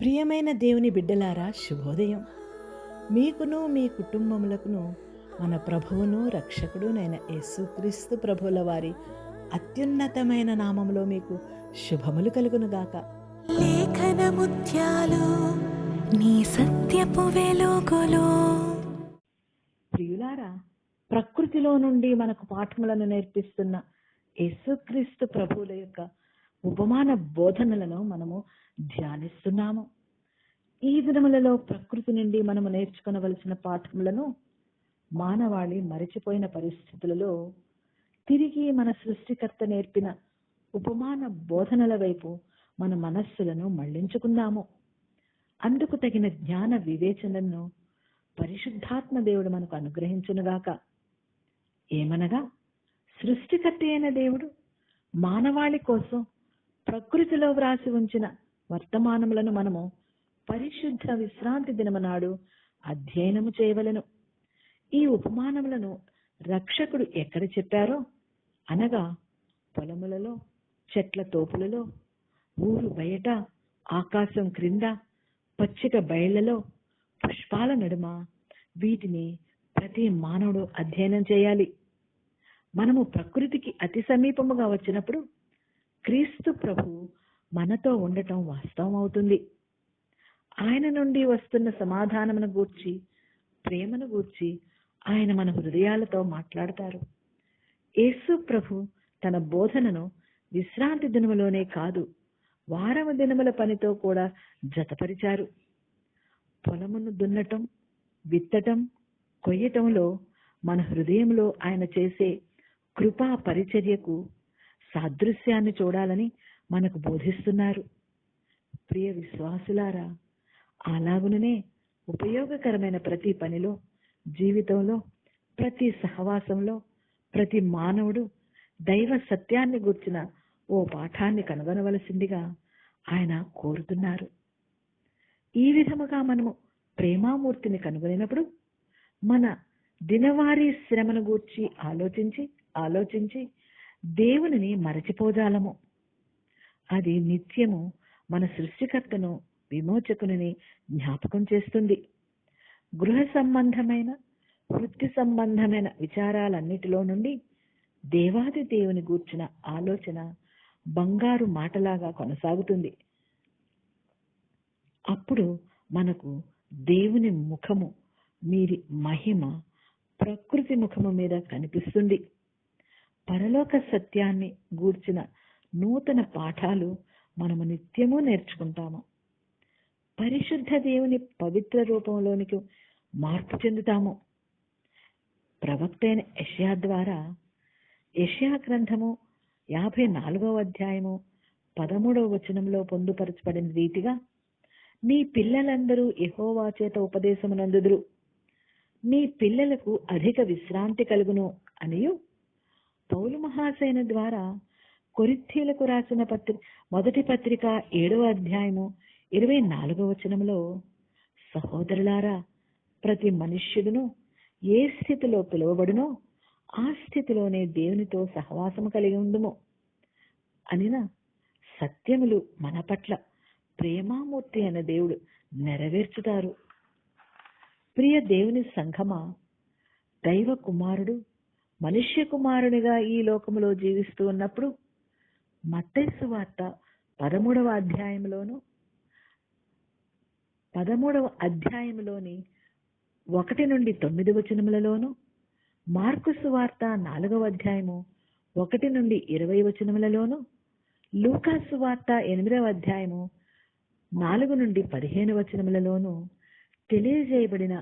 ప్రియమైన దేవుని బిడ్డలారా, శుభోదయం. మీకును మీ కుటుంబములకును మన ప్రభువును రక్షకుడునైన యేసుక్రీస్తు ప్రభువుల వారి అత్యున్నతమైన నామములో మీకు శుభములు కలుగునుగాక. లేఖన ముత్యాలు నీ సత్యపు వెలుగులో. ప్రియులారా, ప్రకృతిలో నుండి మనకు పాఠములను నేర్పిస్తున్న యేసుక్రీస్తు ప్రభువుల యొక్క ఉపమాన బోధనలను మనము ధ్యానిస్తున్నాము. ఈ దినములలో ప్రకృతి నుండి మనము నేర్చుకొనవలసిన పాఠములను మానవాళి మరిచిపోయిన పరిస్థితులలో తిరిగి మన సృష్టికర్త నేర్పిన ఉపమాన బోధనల వైపు మన మనస్సులను మళ్లించుకుందాము. అందుకు తగిన జ్ఞాన వివేచనను పరిశుద్ధాత్మ దేవుడు మనకు అనుగ్రహించునుగాక. ఏమనగా, సృష్టికర్త అయిన దేవుడు మానవాళి కోసం ప్రకృతిలో వ్రాసి ఉంచిన వర్తమానములను మనము పరిశుద్ధ విశ్రాంతి దినమనాడు అధ్యయనము చేయవలెను. ఈ ఉపమానములను రక్షకుడు ఎక్కడ చెప్పారో అనగా పొలములలో, చెట్ల తోపులలో, ఊరు బయట, ఆకాశం క్రింద, పచ్చిక బయళ్లలో, పుష్పాల నడుమ వీటిని ప్రతి మానవుడు అధ్యయనం చేయాలి. మనము ప్రకృతికి అతి సమీపముగా వచ్చినప్పుడు క్రీస్తు ప్రభు మనతో ఉండటం వాస్తవం అవుతుంది. ఆయన నుండి వస్తున్న సమాధానమును గూర్చి, ప్రేమను గూర్చి ఆయన మన హృదయాలతో మాట్లాడతారు. యేసు ప్రభు తన బోధనను విశ్రాంతి దినములోనే కాదు, వారము దినముల పనితో కూడా జతపరిచారు. పొలమును దున్నటం, విత్తటం, కొయ్యటంలో మన హృదయంలో ఆయన చేసే కృపా పరిచర్యకు సాదృశ్యాన్ని చూడాలని మనకు బోధిస్తున్నారు. ప్రియ విశ్వాసులారా, అలాగుననే ఉపయోగకరమైన ప్రతి పనిలో, జీవితంలో, ప్రతి సహవాసంలో ప్రతి మానవుడు దైవ సత్యాన్ని గుర్చిన ఓ పాఠాన్ని కనుగొనవలసిందిగా ఆయన కోరుతున్నారు. ఈ విధముగా మనము ప్రేమామూర్తిని కనుగొనినప్పుడు మన దినవారీ శ్రమను గూర్చి ఆలోచించి దేవునిని మరచిపోజాలము. అది నిత్యము మన సృష్టికర్తను, విమోచకుని జ్ఞాపకం చేస్తుంది. గృహ సంబంధమైన, వృత్తి సంబంధమైన విచారాలన్నిటిలో నుండి దేవాది దేవుని గూర్చిన ఆలోచన బంగారు మాటలాగా కొనసాగుతుంది. అప్పుడు మనకు దేవుని ముఖము మీరి మహిమ ప్రకృతి ముఖము మీద కనిపిస్తుంది. పరలోక సత్యాన్ని గూర్చిన నూతన పాఠాలు మనము నిత్యము నేర్చుకుంటాము. పరిశుద్ధ దేవుని పవిత్ర రూపంలోనికి మార్పు చెందుతాము. ప్రవక్త అయిన యెషయా ద్వారా యెషయా గ్రంథము 54వ అధ్యాయము 13వ వచనంలో పొందుపరచబడిన రీతిగా, నీ పిల్లలందరూ యెహోవా చేత ఉపదేశమునందుదురు, నీ పిల్లలకు అధిక విశ్రాంతి కలుగును అనియు పౌలు మహాశయన ద్వారా కొరింథీయులకు రాసిన మొదటి పత్రిక 7వ అధ్యాయము 24వ వచనంలో, సహోదరులారా, ప్రతి మనుష్యుడును ఏ స్థితిలో పిలువబడునో ఆ స్థితిలోనే దేవునితో సహవాసము కలిగి ఉండుము అనిన సత్యములు మన పట్ల ప్రేమామూర్తి అయిన దేవుడు నెరవేర్చుతారు. ప్రియ దేవుని సంఘమా, దైవ కుమారుడు మనుష్య కుమారునిగా ఈ లోకములో జీవిస్తూ ఉన్నప్పుడు మత్తయి సువార్త 13వ అధ్యాయములోని 1 నుండి 9 వచనములలోను, మార్కు సువార్త 4వ అధ్యాయము 1 నుండి 20 వచనములలోను, లూకా సువార్త 8వ అధ్యాయము 4 నుండి 15 వచనములలోను తెలియజేయబడిన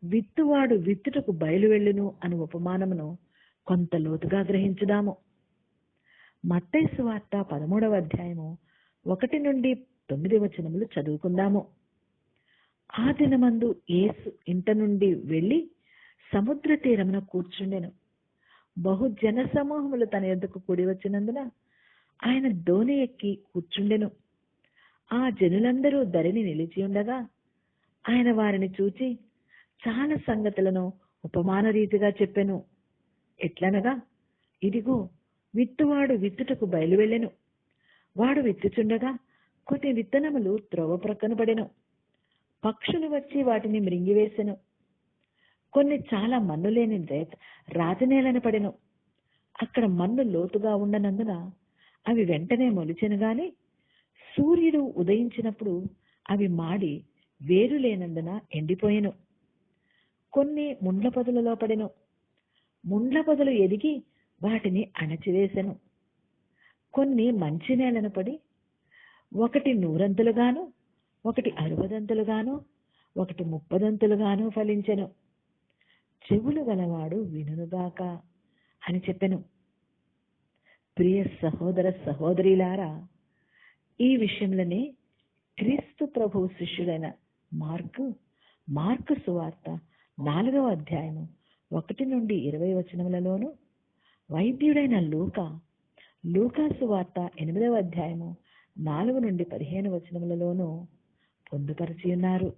విత్తువాడు విత్తుటకు బయలువెళ్ళును అను ఉపమానమును కొంత లోతుగా గ్రహించుదాము. మత్తయి సువార్త 13వ అధ్యాయము 1 నుండి 9 వచనములు చదువుకుందాము. ఆ దినమందు యేసు ఇంట నుండి వెళ్లి సముద్ర తీరమున కూర్చుండెను. బహు జన సమూహములు తన యొద్దకు కూడి వచ్చినందున ఆయన దోణి ఎక్కి కూర్చుండెను. ఆ జనులందరూ ధరిని నిలిచి ఉండగా ఆయన వారిని చూచి చాలా సంగతులను ఉపమాన రీతిగా చెప్పెను. ఎట్లనగా, ఇదిగో, విత్తువాడు విత్తుటకు బయలువెళ్ళెను. వాడు విత్తుచుండగా కొన్ని విత్తనములు త్రోవ ప్రక్కన పడెను, పక్షులు వచ్చి వాటిని మృంగివేసెను. కొన్ని చాలా మన్ను లేని రాతి నేలను పడెను. అక్కడ మన్ను లోతుగా ఉండనందున అవి వెంటనే మొలిచెను గాని సూర్యుడు ఉదయించినప్పుడు అవి మాడి వేరు లేనందున ఎండిపోయెను. కొన్ని ముండ్ల పొదలలో పడెను. ముండ్ల పొదలు ఎదిగి వాటిని అణచివేసెను. కొన్ని మంచి నేలను పడి ఒకటి 100 ఒకటి 60 ఒకటి 30 ఫలించెను. చెవులు గలవాడు వినుగాక అని చెప్పెను. ప్రియ సహోదర సహోదరీలారా, ఈ విషయంలోనే క్రీస్తు ప్రభు శిష్యుడైన మార్కు సువార్త 4వ అధ్యాయము 1 నుండి 20 వచనములలోను, వైద్యుడైన లూకా సువార్త 8వ అధ్యాయము 4 నుండి 15 వచనములలోను పొందుపరిచి ఉన్నారు.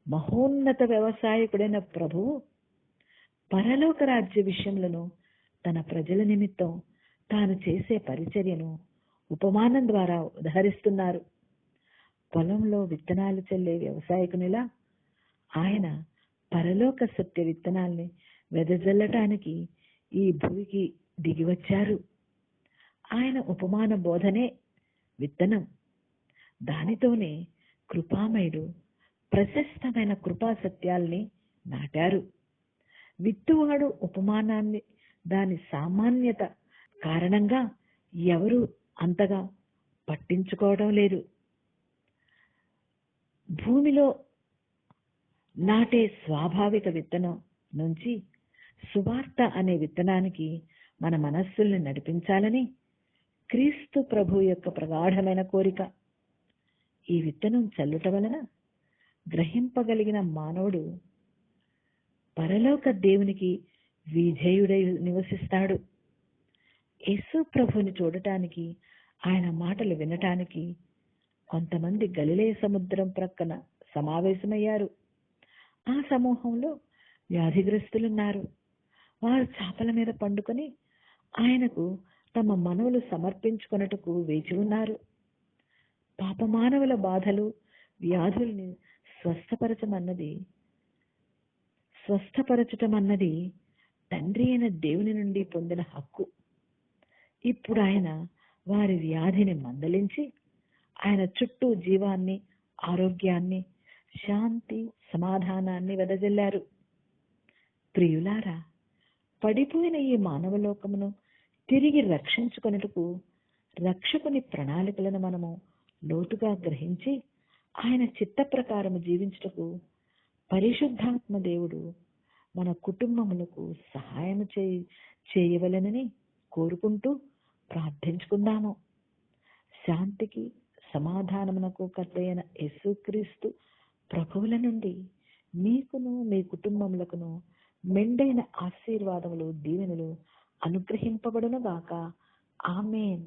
మహోన్నత వ్యవసాయకుడైన ప్రభువు పరలోక రాజ్య విషయములను తన ప్రజల నిమిత్తం తాను చేసే పరిచర్యను ఉపమానం ద్వారా ఉదహరిస్తున్నారు. పొలంలో విత్తనాలు చల్లే వ్యవసాయకునిలా ఆయన పరలోక సత్య విత్తనాల్ని వెదజల్లటానికి ఈ భూమికి దిగివచ్చారు. ఆయన ఉపమాన బోధనే విత్తనం. దానితోనే కృపామయుడు ప్రశస్తమైన కృపా సత్యాల్ని నాటారు. విత్తువాడు ఉపమానాన్ని దాని సామాన్యత కారణంగా ఎవరు అంతగా పట్టించుకోవడం లేదు. భూమిలో నాటే స్వాభావిక విత్తనం నుంచి సువార్త అనే విత్తనానికి మన మనస్సుల్ని నడిపించాలని క్రీస్తు ప్రభు యొక్క ప్రగాఢమైన కోరిక. ఈ విత్తనం చల్లుట వలన గ్రహింపగలిగిన మానవుడు పరలోక దేవునికి విధేయుడై నివసిస్తాడు. యేసు ప్రభుని చూడటానికి, ఆయన మాటలు వినటానికి కొంతమంది గలిలయ సముద్రం ప్రక్కన సమావేశమయ్యారు. ఆ సమూహంలో వ్యాధిగ్రస్తులున్నారు. వారు చాపల మీద పండుకొని ఆయనకు తమ మనవులు సమర్పించుకొనుటకు వేచి ఉన్నారు. పాపమానవుల బాధలు, వ్యాధుల్ని స్వస్థపరచటమన్నది తండ్రి అయిన దేవుని నుండి పొందిన హక్కు. ఇప్పుడు ఆయన వారి వ్యాధిని మందలించి ఆయన చుట్టూ జీవాన్ని, ఆరోగ్యాన్ని, శాంతి, సమాధానాన్ని వెదజల్లారు. ప్రియులారా, పడిపోయిన ఈ మానవలోకమును తిరిగి రక్షించుకొనుటకు రక్షకుని ప్రణాళికలను మనము లోతుగా గ్రహించి ఆయన చిత్త ప్రకారము జీవించుటకు పరిశుద్ధాత్మ దేవుడు మన కుటుంబములకు సహాయం చేయవలెనని కోరుకుంటూ ప్రార్థించుకుందాము. శాంతికి, సమాధానమునకు కర్తయైన యేసుక్రీస్తు ప్రభువుల నుండి మీకును మీ కుటుంబములకును మెండైన ఆశీర్వాదములు, దీవెనలు అనుగ్రహింపబడును గాక. ఆమేన్.